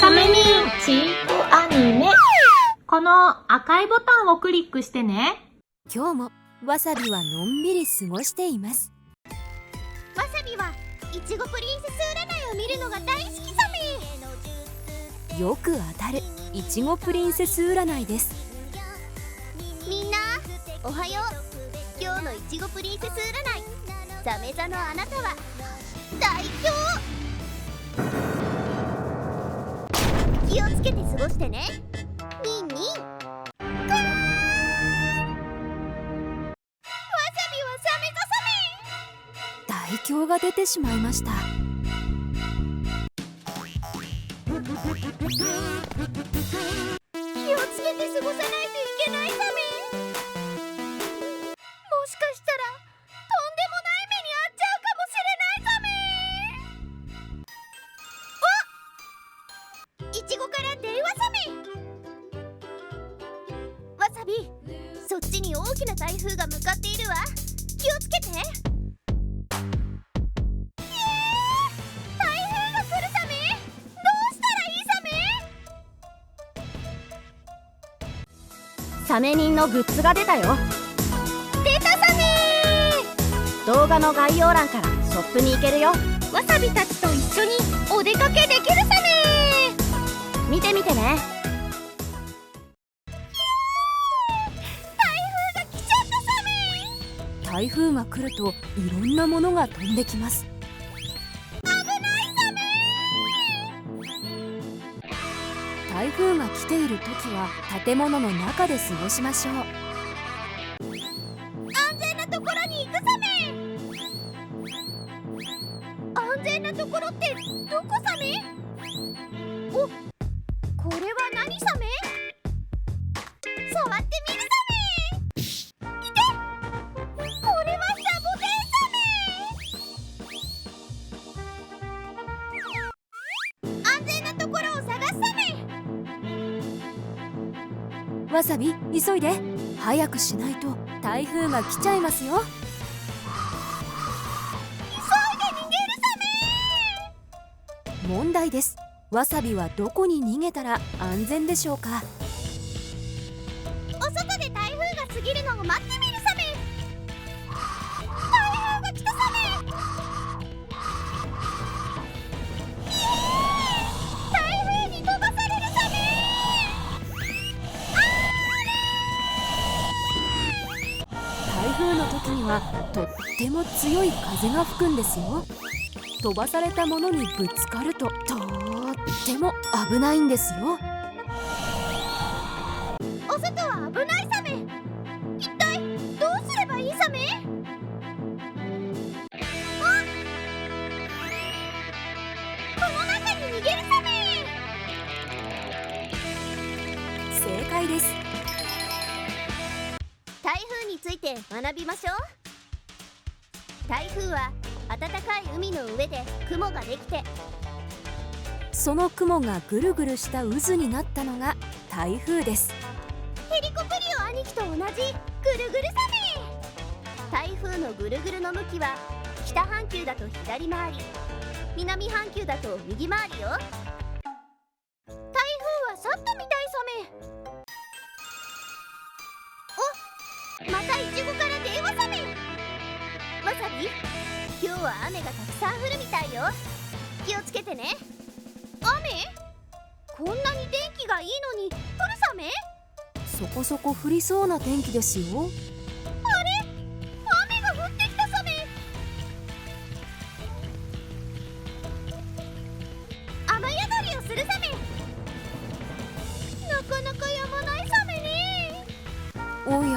サメミンチートアニメ。この赤いボタンをクリックしてね。今日もわさびはのんびり過ごしています。わさびはいちごプリンセス占いを見るのが大好きサメ。よく当たるいちごプリンセス占いです。みんなおはよう。今日のいちごプリンセス占い、サメ座のあなたは最強。気をつけて過ごしてね。ミンミン。わさびはサメ座サ大凶が出てしまいました。メ。気をつけて過ごさないといけないサメ。もしかしたらとんでもない目に遭っちゃうかもしれないサメ。いちごから電話サメ。わさび、そっちに大きな台風が向かっているわ。気をつけて。台風が来るサメ。どうしたらいいサメ。サメ人のグッズが出たよ。出たサメ。動画の概要欄からショップに行けるよ。わさびたちと一緒にお出かけできるサメ。見てみてね。台風が来るといろんなものが飛んできます。台風が来ている時は建物の中で過ごしましょう。安全なところに行くサメ。安全なところってどこサメ。お、これは何サメ。触ってみるサメ。いて、これはサボテンサメ。安全なところを探すサメ。わさび急いで、早くしないと台風が来ちゃいますよ。急いで逃げるサメ。問題です。わさびはどこに逃げたら安全でしょうか。お外で台風が過ぎるのを待ってみるサメ。台風が来たサメ。台風に飛ばされるサメ。台風の時にはとっても強い風が吹くんですよ。飛ばされたものにぶつかるととっても危ないんですよ。お外は危ないサメ。一体どうすればいいサメ。この中に逃げるサメ。正解です。台風について学びましょう。台風は暖かい海の上で雲ができて、その雲がぐるぐるした渦になったのが台風です。ヘリコプリオ兄貴と同じぐるぐるサメ。台風のぐるぐるの向きは北半球だと左回り、南半球だと右回りよ。台風は去ったみたいサメ。お、またイチゴから電話サメ。わさび、今日は雨がたくさん降るみたいよ。気をつけてね。雨？こんなに天気がいいのに降るサメ？そこそこ降りそうな天気ですよ。雨が降ってきたサメ。雨宿りをするサメ。なかなかやまないサメね。おやおや、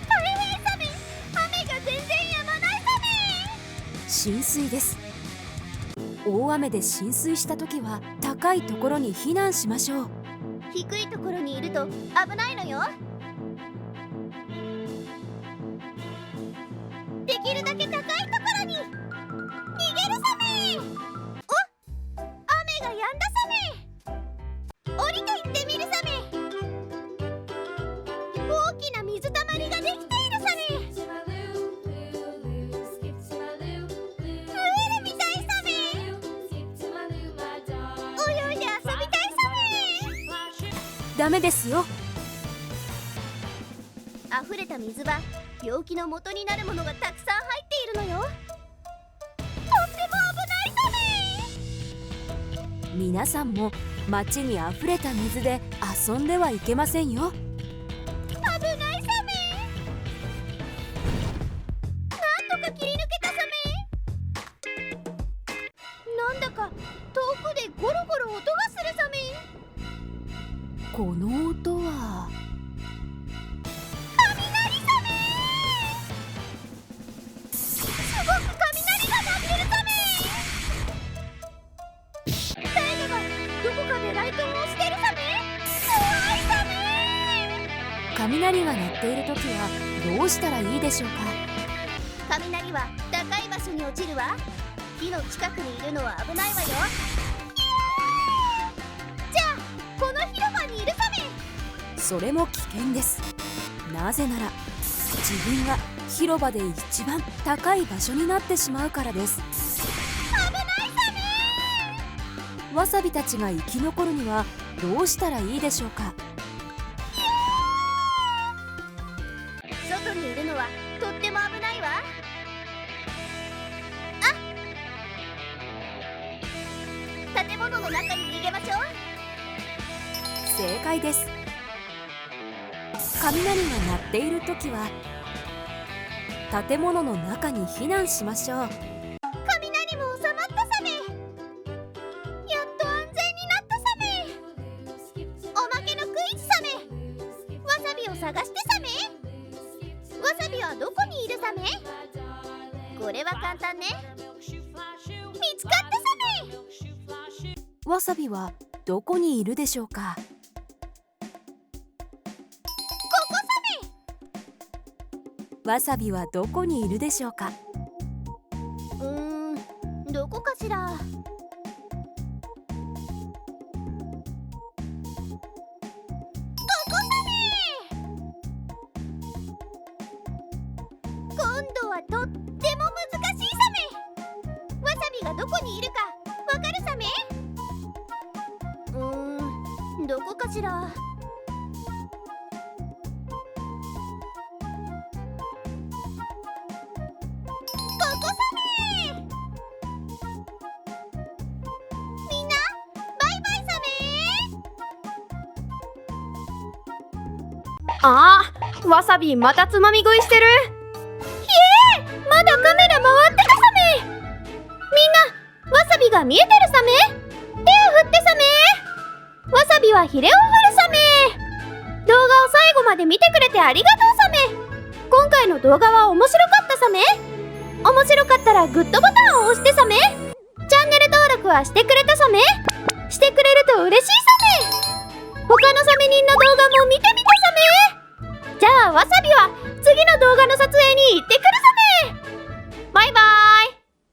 大変サメ。雨が全然やまないサメ。浸水です。大雨で浸水した時は高いところに避難しましょう。低いところにいると危ないのよ。できるだけ高いところに逃げるサメ。お、雨が止んだサメ。降りていってみるサメ。大きな水たまりができているサメ。プールみたいサメ。ダメですよ。溢れた水は病気の元になるものがたくさん入っているのよ。とっても危ないサメ。皆さんも町に溢れた水で遊んではいけませんよ。危ないサメ。なんとか切り抜けたサメ。なんだか遠くでゴロゴロ音がするサメ。この音は雷サメ。すごく雷が鳴ってるサメ。誰かがどこかでライトを押してるサメ。怖いサメ。雷が鳴っている時はどうしたらいいでしょうか。雷は高い場所に落ちるわ。木の近くにいるのは危ないわよ。じゃあこの広場にいるサメ。それも危険です。なぜなら自分が広場で一番高い場所になってしまうからです。危ないサメ。わさびたちが生き残るにはどうしたらいいでしょうか。外にいるのはとっても危ないわ。建物の中に逃げましょう。正解です。雷が鳴っている時は建物の中に避難しましょう。雷も収まったサメ。やっと安全になったサメ。おまけのクイズサメ。わさびを探してサメ。わさびはどこにいるサメ。これは簡単ね。見つかったサメ。わさびはどこにいるでしょうか。わさびはどこにいるでしょうか。どこかしら。ここサメ。今度はとっても難しいサメ。わさびがどこにいるかわかるサメ。どこかしら。ああ、わさびまたつまみ食いしてる。まだカメラ回ってたサメ。みんなわさびが見えてるサメ。手を振ってサメ。わさびはヒレを振るサメ。動画を最後まで見てくれてありがとうサメ。今回の動画は面白かったサメ。面白かったらグッドボタンを押してサメ。チャンネル登録はしてくれたサメ。してくれると嬉しいサメ。他のサメ人の動画も